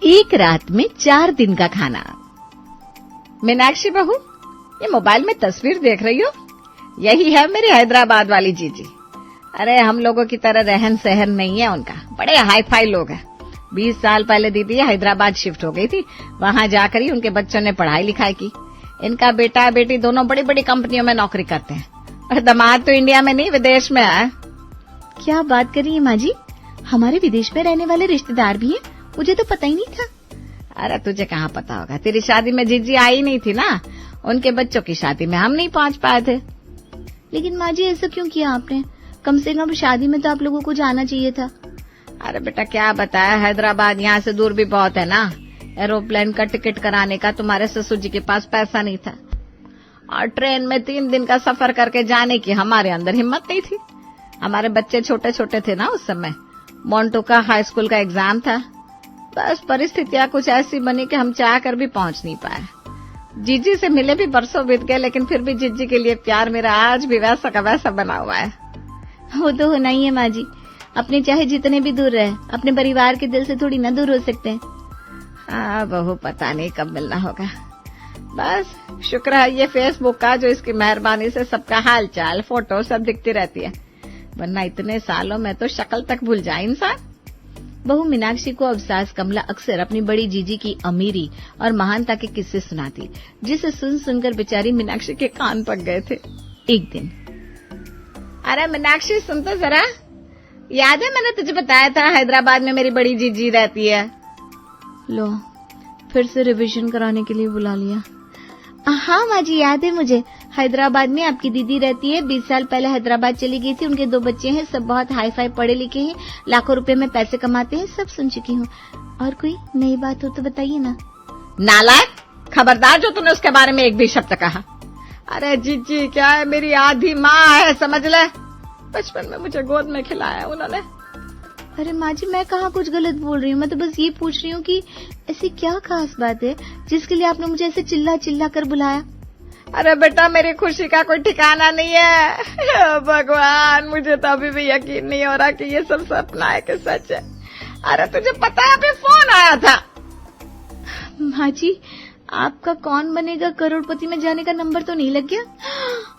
एक रात में 4 दिन का खाना। मीनाक्षी बहू, ये मोबाइल में तस्वीर देख रही हो? यही है मेरी हैदराबाद वाली जीजी। अरे हम लोगों की तरह रहन सहन नहीं है उनका, बड़े हाई फाई लोग हैं। 20 साल पहले दीदी हैदराबाद शिफ्ट हो गई थी, वहां जाकर ही उनके बच्चों ने पढ़ाई लिखाई की। इनका बेटा बेटी दोनों बड़ी बड़ी कंपनियों में नौकरी करते हैं और दामाद तो इंडिया में नहीं विदेश में है। क्या बात कर रही है माँ जी, हमारे विदेश में रहने वाले रिश्तेदार भी हैं, मुझे तो पता ही नहीं था। अरे तुझे कहाँ पता होगा, तेरी शादी में जीजी आई नहीं थी ना, उनके बच्चों की शादी में हम नहीं पहुंच पाए थे। लेकिन माँ जी ऐसा क्यों किया आपने? कम से कम शादी में तो आप लोगों को जाना चाहिए था। अरे बेटा क्या बताया, हैदराबाद यहाँ से दूर भी बहुत है ना, एरोप्लेन का टिकट कराने का तुम्हारे ससुर जी के पास पैसा नहीं था और ट्रेन में 3 दिन का सफर करके जाने की हमारे अंदर हिम्मत नहीं थी। हमारे बच्चे छोटे छोटे थे ना उस समय, मोन्टो का हाई स्कूल का एग्जाम था। बस परिस्थितियां कुछ ऐसी बनी कि हम चाह कर भी पहुंच नहीं पाए। जीजी से मिले भी बरसों बीत गए, लेकिन फिर भी जीजी के लिए प्यार मेरा आज भी वैसा का वैसा बना हुआ है। वो तो होना ही है माँ जी, अपने चाहे जितने भी दूर रहे, अपने परिवार के दिल से थोड़ी ना दूर हो सकते हैं। हाँ बहू, पता नहीं कब मिलना होगा। बस शुक्र है ये फेसबुक का, जो इसकी मेहरबानी से सबका हाल चाल फोटो सब दिखती रहती है, वरना इतने सालों में तो शक्ल तक भूल जाए इंसान। बहू मीनाक्षी को अब सास कमला अक्सर अपनी बड़ी जीजी की अमीरी और महानता के किस्से सुनाती, जिसे सुन सुनकर बेचारी मीनाक्षी के कान पक गए थे। एक दिन, अरे मीनाक्षी सुन तो जरा, याद है मैंने तुझे बताया था हैदराबाद में मेरी बड़ी जीजी रहती है। लो फिर से रिवीजन कराने के लिए बुला लिया। हाँ माँ जी याद है मुझे, हैदराबाद में आपकी दीदी रहती है, 20 साल पहले हैदराबाद चली गई थी, उनके 2 बच्चे हैं, सब बहुत हाई फाई पढ़े लिखे हैं, लाखों रुपए में पैसे कमाते हैं, सब सुन चुकी हूँ। और कोई नई बात हो तो बताइए ना। नालायक, खबरदार जो तूने उसके बारे में एक भी शब्द कहा। अरे जीजी क्या है, मेरी आधी माँ है समझ ले, बचपन में मुझे गोद में खिलाया उन्होंने। अरे माँ जी मैं कहाँ कुछ गलत बोल रही हूँ, मैं तो बस ये पूछ रही हूँ कि ऐसी क्या खास बात है जिसके लिए आपने मुझे ऐसे चिल्ला चिल्ला कर बुलाया। अरे बेटा मेरी खुशी का कोई ठिकाना नहीं है। भगवान, मुझे तो अभी भी यकीन नहीं हो रहा कि ये सब सपना है कि सच है। अरे तुझे पता है अभी फोन आया था। माँ जी आपका कौन बनेगा करोड़पति में जाने का नंबर तो नहीं लग गया?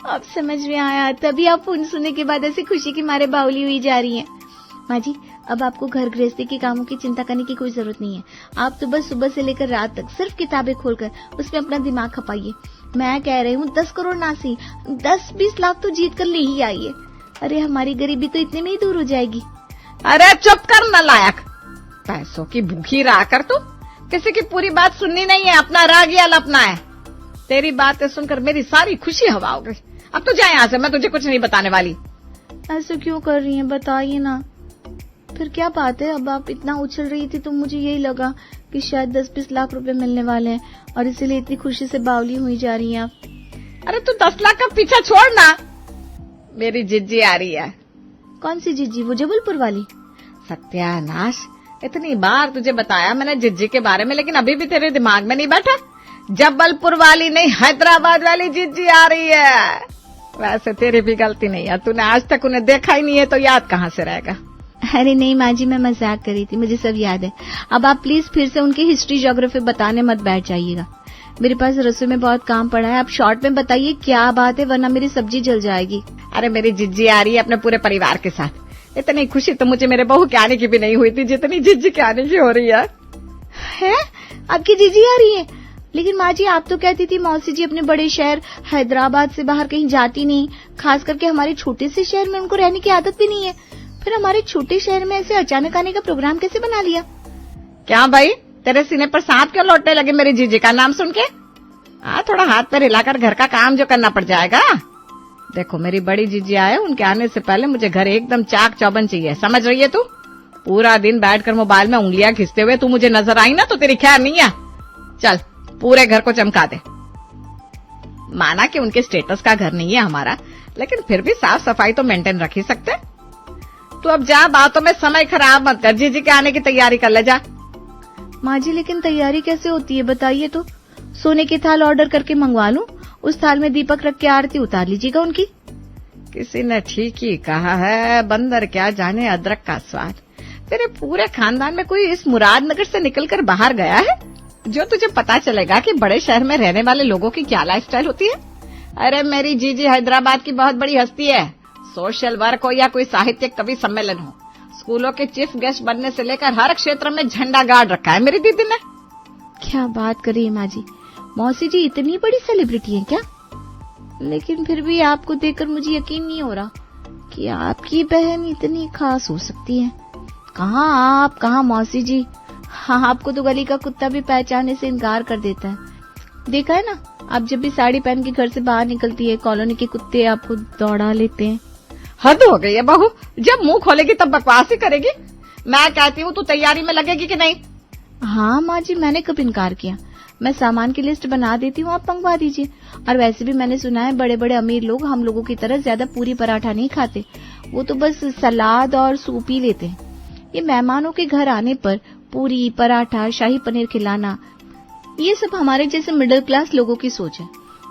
अब समझ में आया, तभी आप फोन सुनने के बाद ऐसी खुशी की मारे बावली हुई जा रही हैं। माँ जी अब आपको घर गृहस्थी के कामों की चिंता करने की कोई जरूरत नहीं है। आप तो बस सुबह से लेकर रात तक सिर्फ किताबें खोलकर उसमें अपना दिमाग खपाइए। मैं कह रही हूँ 10 करोड़ नासी 10-20 लाख तो जीत कर ले ही आइए। अरे हमारी गरीबी तो इतने में ही दूर हो जाएगी। अरे चुप कर नालायक, पैसों की भूखी रहा कर तू, किसी की पूरी बात सुननी नहीं है, अपना राग या लपना है। तेरी बातें सुनकर मेरी सारी खुशी हवा हो गई। अब तू जा यहाँ से, मैं तुझे कुछ नहीं बताने वाली। ऐसे क्यों कर रही हैं, बताइए ना। फिर क्या बात है, अब आप इतना उछल रही थी तो मुझे यही लगा कि शायद 10-20 लाख रुपए मिलने वाले हैं और इसीलिए इतनी खुशी से बावली हुई जा रही हैं आप। अरे तू 10 लाख का पीछा छोड़ ना, मेरी जिज्जी आ रही है। कौन सी जिज्जी, वो जबलपुर वाली? सत्यानाश, इतनी बार तुझे बताया मैंने जिज्जी के बारे में, लेकिन अभी भी तेरे दिमाग में नहीं बैठा। जबलपुर वाली नहीं, हैदराबाद वाली जिज्जी आ रही है। वैसे तेरी भी गलती नहीं है, तूने आज तक उन्हें देखा ही नहीं है तो याद कहाँ से रहेगा। अरे नहीं माँ जी मैं मजाक कर रही थी, मुझे सब याद है। अब आप प्लीज फिर से उनकी हिस्ट्री ज्योग्राफी बताने मत बैठ जाइएगा, मेरे पास रसोई में बहुत काम पड़ा है। आप शॉर्ट में बताइए क्या बात है, वरना मेरी सब्जी जल जाएगी। अरे मेरी जिज्जी आ रही है अपने पूरे परिवार के साथ। इतनी खुशी तो मुझे मेरे बहू के आने की भी नहीं हुई थी जितनी जिज्जी के आने की हो रही है। आपकी जीजी आ रही है? लेकिन माँ जी आप तो कहती थी मौसी जी अपने बड़े शहर हैदराबाद से बाहर कहीं जाती नहीं, खास करके हमारे छोटे से शहर में उनको रहने की आदत भी नहीं है। फिर हमारे छोटे शहर में ऐसे अचानक आने का प्रोग्राम कैसे बना लिया? क्या भाई, तेरे सीने पर सांप क्यों लौटने लगे मेरी जीजी का नाम सुन के? थोड़ा हाथ पैर हिलाकर घर का काम जो करना पड़ जाएगा। देखो मेरी बड़ी जीजी आए, उनके आने से पहले मुझे घर एकदम चाक चौबंद चाहिए, समझ रही है तू? पूरा दिन बैठकर मोबाइल में उंगलियां खींचते हुए तू मुझे नजर आई ना तो तेरी खैर नहीं है। चल पूरे घर को चमका दे। माना कि उनके स्टेटस का घर नहीं है हमारा, लेकिन फिर भी साफ सफाई तो मेंटेन रख ही सकते। तू अब जा, बातों में समय खराब मत कर, जीजी के आने की तैयारी कर ले जा। माँ जी लेकिन तैयारी कैसे होती है बताइए तो? सोने की थाल ऑर्डर करके मंगवा लूं, उस थाल में दीपक रख के आरती उतार लीजिएगा उनकी। किसी ने ठीक ही कहा है, बंदर क्या जाने अदरक का स्वाद। तेरे पूरे खानदान में कोई इस मुरादनगर से निकलकर बाहर गया है जो तुझे पता चलेगा कि बड़े शहर में रहने वाले लोगों की क्या लाइफस्टाइल होती है? अरे मेरी जीजी हैदराबाद की बहुत बड़ी हस्ती है। सोशल वर्क हो या कोई साहित्यिक कवि सम्मेलन हो, स्कूलों के चीफ गेस्ट बनने से लेकर हर क्षेत्र में झंडा गाड़ रखा है मेरी दीदी ने। क्या बात कर रही है माँ जी, मौसी जी इतनी बड़ी सेलिब्रिटी हैं क्या? लेकिन फिर भी आपको देखकर मुझे यकीन नहीं हो रहा कि आपकी बहन इतनी खास हो सकती है। कहाँ आप, कहाँ मौसी जी। हाँ, आपको तो गली का कुत्ता भी पहचानने से इनकार कर देता है। देखा है ना, आप जब भी साड़ी पहन के घर से बाहर निकलती है, कॉलोनी के कुत्ते आपको दौड़ा लेते हैं। हद हो गई है बहू, जब मुंह खोलेगी तब बकवास ही करेगी। मैं कहती हूँ तू तैयारी में लगेगी कि नहीं? हाँ माँ जी, मैंने कब इनकार किया। मैं सामान की लिस्ट बना देती हूँ, आप मंगवा दीजिए। और वैसे भी मैंने सुना है बड़े बड़े अमीर लोग हम लोगों की तरह ज्यादा पूरी पराठा नहीं खाते, वो तो बस सलाद और सूप ही लेते हैं। ये मेहमानों के घर आने पर पूरी पराठा, शाही पनीर खिलाना, ये सब हमारे जैसे मिडिल क्लास लोगों की सोच है।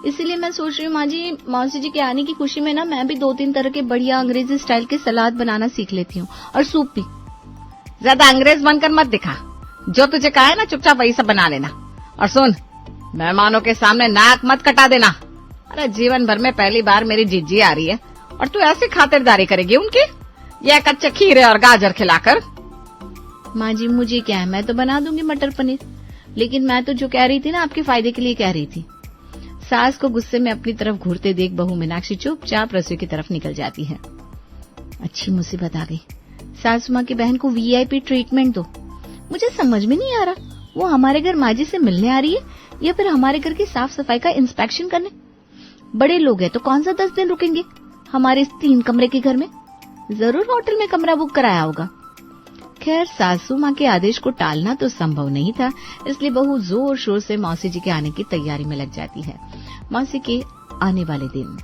इसीलिए मैं सोच रही हूँ माँ जी, मौसी जी के आने की खुशी में ना मैं भी 2-3 तरह के बढ़िया अंग्रेजी स्टाइल के सलाद बनाना सीख लेती हूँ, और सूप भी। ज्यादा अंग्रेज बनकर मत दिखा, जो तुझे कहा है ना चुपचाप वही सब बना लेना। और सुन, मेहमानों के सामने नाक मत कटा देना। अरे जीवन भर में पहली बार मेरी जीजी आ रही है और तू ऐसी खातिरदारी करेगी उनकी, यह कच्चे खीरे और गाजर खिलाकर। माँ जी मुझे क्या है, मैं तो बना दूंगी मटर पनीर। लेकिन मैं तो जो कह रही थी ना, आपके फायदे के लिए कह रही थी। सास को गुस्से में अपनी तरफ घूरते देख बहू मीनाक्षी चुपचाप रसोई की तरफ निकल जाती है। अच्छी मुसीबत आ गई, सासू माँ की बहन को वीआईपी ट्रीटमेंट दो। मुझे समझ में नहीं आ रहा, वो हमारे घर माँ जी से मिलने आ रही है या फिर हमारे घर की साफ सफाई का इंस्पेक्शन करने। बड़े लोग हैं तो कौन सा 10 दिन रुकेंगे हमारे इस 3 कमरे के घर में? जरूर होटल में कमरा बुक कराया होगा। खैर, सासू माँ के आदेश को टालना तो संभव नहीं था, इसलिए बहू जोर शोर से मौसी जी के आने की तैयारी में लग जाती है। मौसी के आने वाले दिन।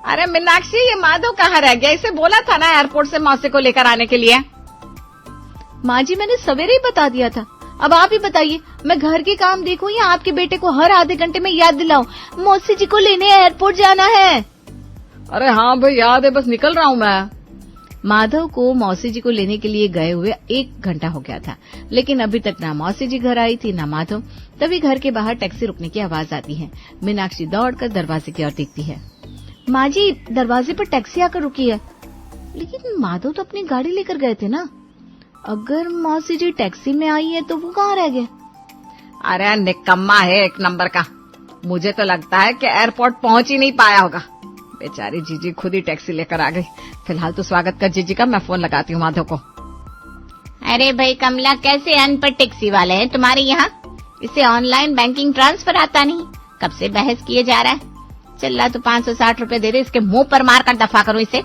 अरे मीनाक्षी, ये माधव कहाँ रह गया? इसे बोला था ना एयरपोर्ट से मौसी को लेकर आने के लिए। माँ जी मैंने सवेरे ही बता दिया था, अब आप ही बताइए, मैं घर के काम देखूं या आपके बेटे को हर आधे घंटे में याद दिलाऊं मौसी जी को लेने एयरपोर्ट जाना है? अरे हाँ भाई, याद है, बस निकल रहा हूँ मैं। माधव को मौसी जी को लेने के लिए गए हुए 1 घंटा हो गया था, लेकिन अभी तक ना मौसी जी घर आई थी ना माधव। तभी घर के बाहर टैक्सी रुकने की आवाज आती है। मीनाक्षी दौड़कर दरवाजे की ओर देखती है। माँ जी, दरवाजे पर टैक्सी आकर रुकी है, लेकिन माधव तो अपनी गाड़ी लेकर गए थे ना। अगर मौसी जी टैक्सी में आई है तो वो कहाँ रह गए? अरे निकम्मा है एक नंबर का, मुझे तो लगता है कि एयरपोर्ट पहुंच ही नहीं पाया होगा। बेचारी जीजी खुद ही टैक्सी लेकर आ गई। फिलहाल तो स्वागत कर जीजी का, मैं फोन लगाती हूँ माधव को। अरे भाई कमला, कैसे अनपढ़ टैक्सी वाले हैं तुम्हारे यहाँ? इसे ऑनलाइन बैंकिंग ट्रांसफर आता नहीं, कब से बहस किए जा रहा है। चल तो 560 रुपए दे दे, इसके मुंह पर मार कर दफा करो इसे।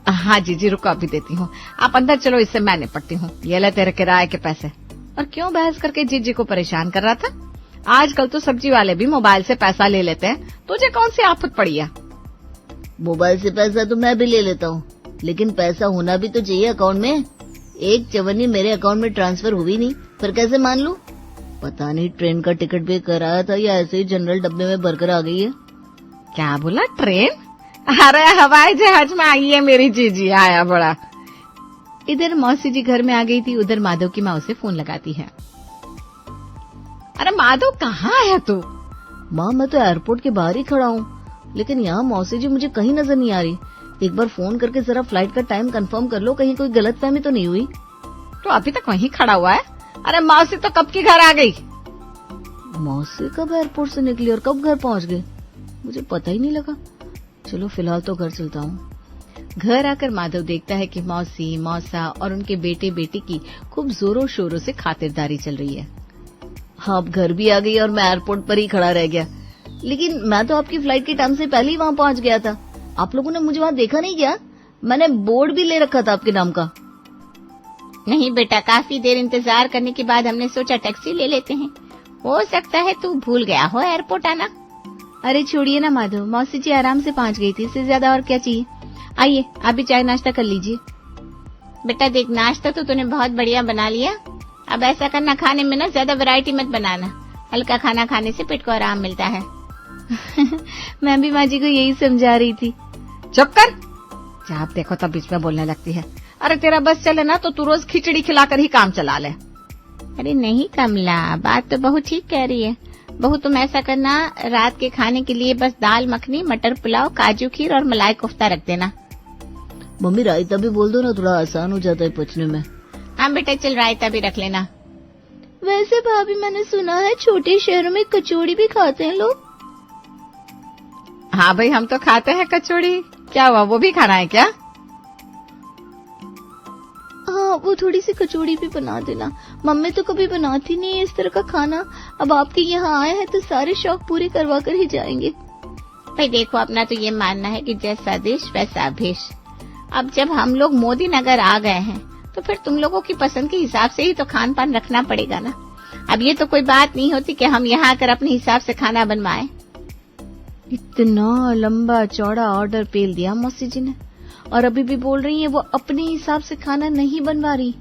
हाँ जीजी, रुको अभी देती हूँ, आप अंदर चलो, इससे मैं निपटती हूँ। ये ले तेरे किराए के पैसे। और क्यों बहस करके जीजी को परेशान कर रहा था? आजकल तो सब्जी वाले भी मोबाइल से पैसा ले लेते हैं, तुझे कौन सी आफत पड़ी है? मोबाइल से पैसा तो मैं भी ले लेता हूँ, लेकिन पैसा होना भी तो चाहिए अकाउंट में। 1 चवन्नी मेरे अकाउंट में ट्रांसफर हुई नहीं, फिर कैसे मान लूं? पता नहीं ट्रेन का टिकट भी कराया था या ऐसे ही जनरल डब्बे में भरकर आ गई है। क्या बोला, ट्रेन? अरे हवाई जहाज में आई है मेरी जीजी, आया बड़ा। इधर मौसी जी घर में आ गई थी, उधर माधव की माँ उसे फोन लगाती है। अरे माधव, कहाँ है तू? माँ, मैं तो एयरपोर्ट के बाहर ही खड़ा हूँ, लेकिन यहाँ मौसी जी मुझे कहीं नजर नहीं आ रही। एक बार फोन करके जरा फ्लाइट का टाइम कंफर्म कर लो, कहीं कोई गलतफहमी तो नहीं हुई। तो अभी तक वहीं खड़ा हुआ है? अरे मौसी तो कब की घर आ गई। मौसी कब एयरपोर्ट से निकली और कब घर पहुँच गए, मुझे पता ही नहीं लगा। चलो फिलहाल तो घर चलता हूँ। घर आकर माधव देखता है कि मौसी, मौसा और उनके बेटे बेटी की खूब जोरों शोरों से खातिरदारी चल रही है। हाँ, अब घर भी आ गई और मैं एयरपोर्ट पर ही खड़ा रह गया। लेकिन मैं तो आपकी फ्लाइट के टाइम से पहले ही वहाँ पहुँच गया था। आप लोगों ने मुझे वहाँ देखा नहीं क्या? मैंने बोर्ड भी ले रखा था आपके नाम का। नहीं बेटा, काफी देर इंतजार करने के बाद हमने सोचा टैक्सी ले लेते हैं। हो सकता है तू भूल गया हो एयरपोर्ट आना। अरे छोड़िए ना माधव, मौसी जी आराम से पहुँच गई थी, इससे ज्यादा और क्या चाहिए। आइए, आप भी चाय नाश्ता कर लीजिए। बेटा देख, नाश्ता तो तूने बहुत बढ़िया बना लिया, अब ऐसा करना, खाने में ना ज्यादा वैरायटी मत बनाना। हल्का खाना खाने से पेट को आराम मिलता है। मैं भी माँ जी को यही समझा रही थी। चुप कर, जब देखो तब बीच में बोलने लगती है। अरे तेरा बस चले ना तो तू रोज खिचड़ी खिलाकर ही काम चला ले। अरे नहीं कमला, बात तो बहू ठीक कह रही है। बहू तुम ऐसा करना, रात के खाने के लिए बस दाल मखनी, मटर पुलाव, काजू खीर और मलाई कोफ्ता रख देना। मम्मी रायता भी बोल दो ना, थोड़ा आसान हो जाता है पचने में। हाँ बेटा चल, रायता भी रख लेना। वैसे भाभी मैंने सुना है छोटे शहरों में कचौड़ी भी खाते हैं लोग। हाँ भाई, हम तो खाते हैं कचौड़ी। क्या हुआ, वो भी खाना है क्या? हाँ, वो थोड़ी सी कचौड़ी भी बना देना। मम्मी तो कभी बनाती नहीं है इस तरह का खाना। अब आपके यहाँ आए हैं तो सारे शौक पूरे करवा कर ही जाएंगे। भाई देखो, अपना तो ये मानना है कि जैसा देश वैसा भेष। अब जब हम लोग मोदी नगर आ गए हैं तो फिर तुम लोगों की पसंद के हिसाब से ही तो खान पान रखना पड़ेगा ना। अब ये तो कोई बात नहीं होती कि हम यहाँ आकर अपने हिसाब से खाना बनवाएं। इतना लंबा चौड़ा ऑर्डर पेल दिया मौसी जी ने, और अभी भी बोल रही है वो अपने हिसाब से खाना नहीं बनवा रही।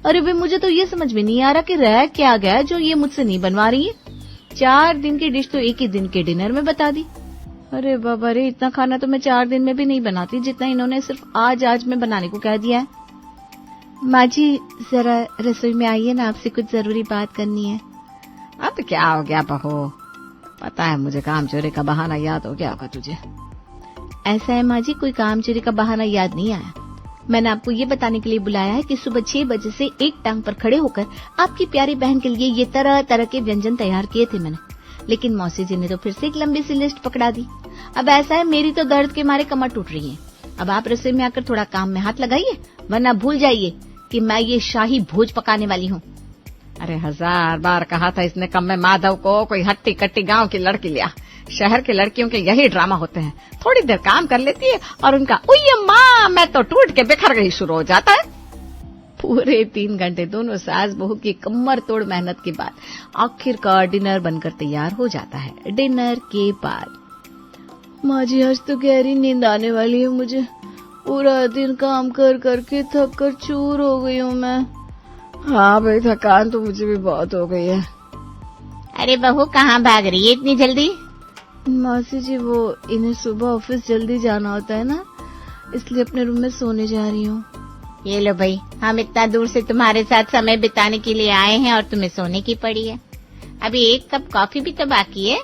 अरे भाई मुझे तो ये समझ में नहीं आ रहा कि रह क्या गया जो ये मुझसे नहीं बनवा रही है। 4 दिन की डिश तो एक ही दिन के डिनर में बता दी। अरे बाबा रे, इतना खाना तो मैं 4 दिन में भी नहीं बनाती जितना इन्होंने सिर्फ आज में बनाने को कह दिया है। माँ जी जरा रसोई में आइए ना, आपसे कुछ जरूरी बात करनी है। अब क्या हो गया बहू, पता है मुझे काम चोरी का बहाना याद हो गया होगा तुझे। ऐसा है माँ जी, कोई काम चोरी का बहाना याद नहीं आया। मैंने आपको ये बताने के लिए बुलाया है कि सुबह 6 बजे से एक टांग पर खड़े होकर आपकी प्यारी बहन के लिए ये तरह तरह के व्यंजन तैयार किए थे मैंने, लेकिन मौसी जी ने तो फिर से एक लंबी सी लिस्ट पकड़ा दी। अब ऐसा है, मेरी तो दर्द के मारे कमर टूट रही है। अब आप रसोई में आकर थोड़ा काम में हाथ लगाइए, वरना भूल जाइए कि मैं ये शाही भोज पकाने वाली हूँ। अरे 1000 बार कहा था इसने कम में माधव को कोई हट्टी कट्टी गांव की लड़की लिया। शहर की लड़कियों के यही ड्रामा होते हैं, थोड़ी देर काम कर लेती है और उनका उय माँ मैं तो टूट के बिखर गई शुरू हो जाता है। पूरे 3 घंटे दोनों सास बहू की कमर तोड़ मेहनत के बाद आखिरकार डिनर बनकर तैयार हो जाता है। डिनर के बाद माँ जी आज तो गहरी नींद आने वाली है मुझे। पूरा दिन काम कर करके थक कर चूर हो गई हूँ मैं। हाँ भाई, थकान तो मुझे भी बहुत हो गई है। अरे बहू कहाँ भाग रही है इतनी जल्दी? मासी जी वो इन्हें सुबह ऑफिस जल्दी जाना होता है ना, इसलिए अपने रूम में सोने जा रही हूँ। ये लो भाई, हम इतना दूर से तुम्हारे साथ समय बिताने के लिए आए हैं और तुम्हें सोने की पड़ी है। अभी 1 कप कॉफी भी तो बाकी है।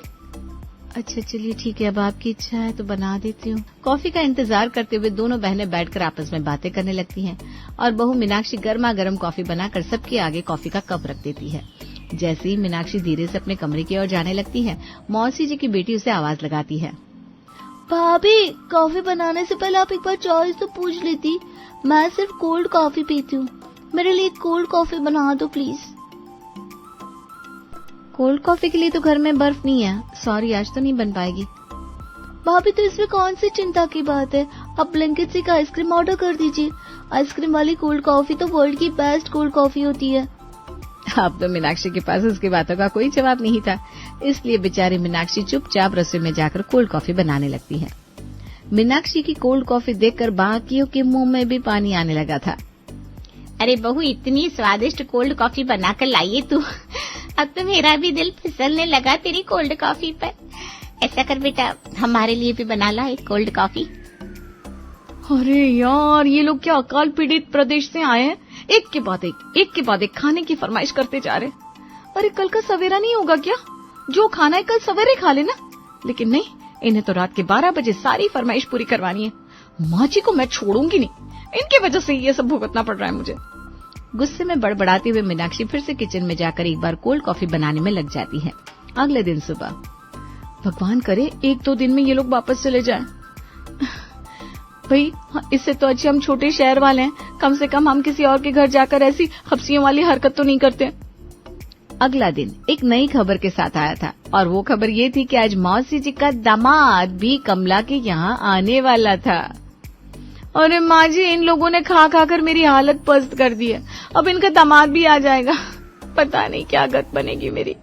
अच्छा चलिए ठीक है, अब आपकी इच्छा है तो बना देती हूँ। कॉफी का इंतजार करते हुए दोनों बहनें बैठकर आपस में बातें करने लगती हैं और बहू मीनाक्षी गर्मा गर्म कॉफी बनाकर सबके आगे कॉफी का कप रख देती है। जैसे ही मीनाक्षी धीरे से अपने कमरे की ओर जाने लगती है, मौसी जी की बेटी उसे आवाज लगाती है। भाभी, कॉफी बनाने से पहले आप एक बार चॉइस तो पूछ लेती। मैं सिर्फ कोल्ड कॉफी पीती हूँ, मेरे लिए कोल्ड कॉफी बना दो प्लीज। कोल्ड कॉफी के लिए तो घर में बर्फ नहीं है, सॉरी आज तो नहीं बन पाएगी। भाभी तो इसमें कौन सी चिंता की बात है, आप ब्लिंकिट से एक आइसक्रीम ऑर्डर कर दीजिए। आइसक्रीम वाली कोल्ड कॉफी तो वर्ल्ड की बेस्ट कोल्ड कॉफी होती है। अब तो मीनाक्षी के पास उसकी बातों का कोई जवाब नहीं था, इसलिए बेचारी मीनाक्षी चुपचाप रसोई में जाकर कोल्ड कॉफी बनाने लगती है। मीनाक्षी की कोल्ड कॉफी देखकर बाकियों के मुंह में भी पानी आने लगा था। अरे बहू, इतनी स्वादिष्ट कोल्ड कॉफी बनाकर लाइए तू। अब तो मेरा भी दिल फिसलने लगा तेरी कोल्ड कॉफी पर। ऐसा कर बेटा, हमारे लिए भी बना ला एक कोल्ड कॉफी। अरे यार, ये लोग क्या अकाल पीड़ित प्रदेश से आए हैं, एक के बाद एक खाने की फरमाइश करते जा रहे। अरे कल का सवेरा नहीं होगा क्या? जो खाना है कल सवेरे खा लेना। लेकिन नहीं, इन्हें तो रात के 12 बजे सारी फरमाइश पूरी करवानी है। माँ जी को मैं छोड़ूंगी नहीं, इनकी वजह से ये सब भुगतना पड़ रहा है मुझे। गुस्से में बड़बड़ाते हुए मीनाक्षी फिर से किचन में जाकर एक बार कोल्ड कॉफी बनाने में लग जाती है। अगले दिन सुबह, भगवान करे 1-2 दिन में ये लोग वापस चले जाएं। भाई इससे तो अच्छे हम छोटे शहर वाले हैं, कम से कम हम किसी और के घर जाकर ऐसी हफ्सियों वाली हरकत तो नहीं करते। अगला दिन एक नई खबर के साथ आया था और वो खबर ये थी कि आज मौसी जी का दामाद भी कमला के यहाँ आने वाला था। अरे माँ जी, इन लोगों ने खा खा कर मेरी हालत पस्त कर दी है, अब इनका दामाद भी आ जाएगा, पता नहीं क्या गत बनेगी मेरी।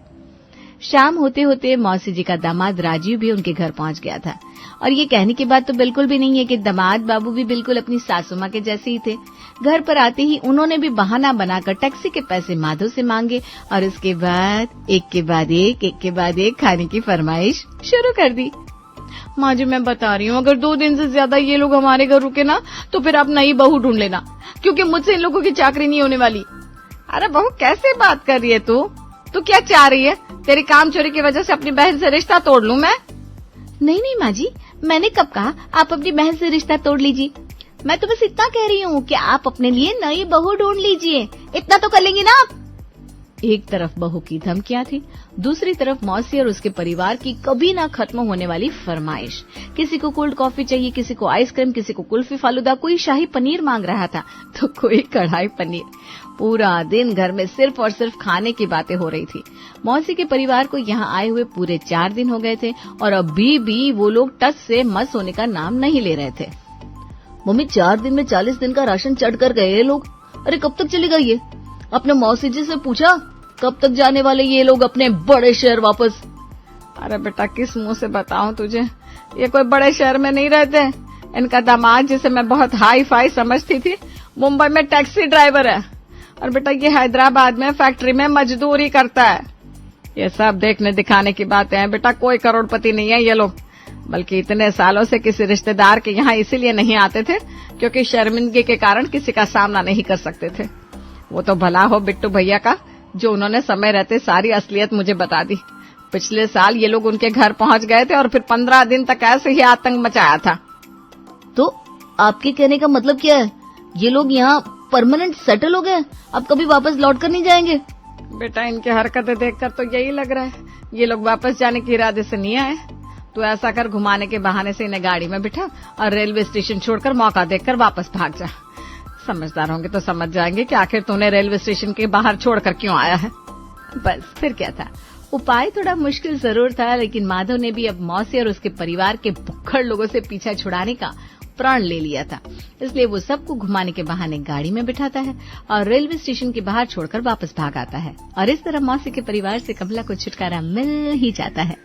शाम होते होते मौसी जी का दामाद राजीव भी उनके घर पहुंच गया था और ये कहने की बात तो बिल्कुल भी नहीं है कि दामाद बाबू भी बिल्कुल अपनी सासू माँ के जैसे ही थे। घर पर आते ही उन्होंने भी बहाना बनाकर टैक्सी के पैसे माधव से मांगे और उसके बाद एक के बाद एक खाने की फरमाइश शुरू कर दी। माँ जी मैं बता रही हूँ, अगर 2 दिन से ज्यादा ये लोग हमारे घर रुके ना तो फिर आप नई बहू ढूंढ लेना, क्योंकि मुझसे इन लोगों की चाकरी नहीं होने वाली। अरे बहू कैसे बात कर रही है तू क्या चाह रही है? तेरी काम चोरी की वजह से अपनी बहन से रिश्ता तोड़ लूं मैं? नहीं नहीं माँ जी, मैंने कब कहा आप अपनी बहन से रिश्ता तोड़ लीजिए। मैं तो बस इतना कह रही हूँ कि आप अपने लिए नई बहू ढूंढ लीजिए, इतना तो कर लेंगी ना आप। एक तरफ बहू की धमकियां थी, दूसरी तरफ मौसी और उसके परिवार की कभी ना खत्म होने वाली फरमाइश। किसी को कोल्ड कॉफी चाहिए, किसी को आइसक्रीम, किसी को कुल्फी फालूदा, कोई शाही पनीर मांग रहा था तो कोई कढ़ाई पनीर। पूरा दिन घर में सिर्फ और सिर्फ खाने की बातें हो रही थी। मौसी के परिवार को यहाँ आए हुए पूरे 4 दिन हो गए थे और अभी भी वो लोग टस से मस होने का नाम नहीं ले रहे थे। मम्मी 4 दिन में 40 दिन का राशन चढ़ कर गए ये लोग। अरे कब तक चलेगा ये? अपने मौसी जी से पूछा कब तक जाने वाले ये लोग अपने बड़े शहर वापस? अरे बेटा किस मुंह से बताऊं तुझे, ये कोई बड़े शहर में नहीं रहते। इनका दामाद जिसे मैं बहुत हाई फाई समझती थी, मुंबई में टैक्सी ड्राइवर है और बेटा ये हैदराबाद में फैक्ट्री में मजदूरी करता है। ये सब देखने दिखाने की बातें हैं बेटा, कोई करोड़पति नहीं है ये लोग। बल्कि इतने सालों से किसी रिश्तेदार के यहाँ इसीलिए नहीं आते थे क्योंकि शर्मिंदगी के कारण किसी का सामना नहीं कर सकते थे। वो तो भला हो बिट्टू भैया का, जो उन्होंने समय रहते सारी असलियत मुझे बता दी। पिछले साल ये लोग उनके घर पहुंच गए थे और फिर 15 दिन तक ऐसे ही आतंक मचाया था। तो आपके कहने का मतलब क्या है? ये लोग यहाँ परमानेंट सेटल हो गए, अब कभी वापस लौट कर नहीं जाएंगे? बेटा इनकी हरकतें देखकर तो यही लग रहा है, ये लोग वापस जाने के इरादे से नहीं आए। तो ऐसा कर, घुमाने के बहाने से इन्हें गाड़ी में बिठा और रेलवे स्टेशन छोड़कर मौका देखकर वापस भाग जा। समझदार होंगे तो समझ जाएंगे कि आखिर तूने रेलवे स्टेशन के बाहर छोड़कर क्यों आया है। बस फिर क्या था, उपाय थोड़ा मुश्किल जरूर था, लेकिन माधव ने भी अब मौसी और उसके परिवार के भुक्खड़ लोगों से पीछा छुड़ाने का प्रण ले लिया था। इसलिए वो सबको घुमाने के बहाने गाड़ी में बिठाता है और रेलवे स्टेशन के बाहर छोड़कर वापस भाग आता है। और इस तरह मौसी के परिवार से कमला को छुटकारा मिल ही जाता है।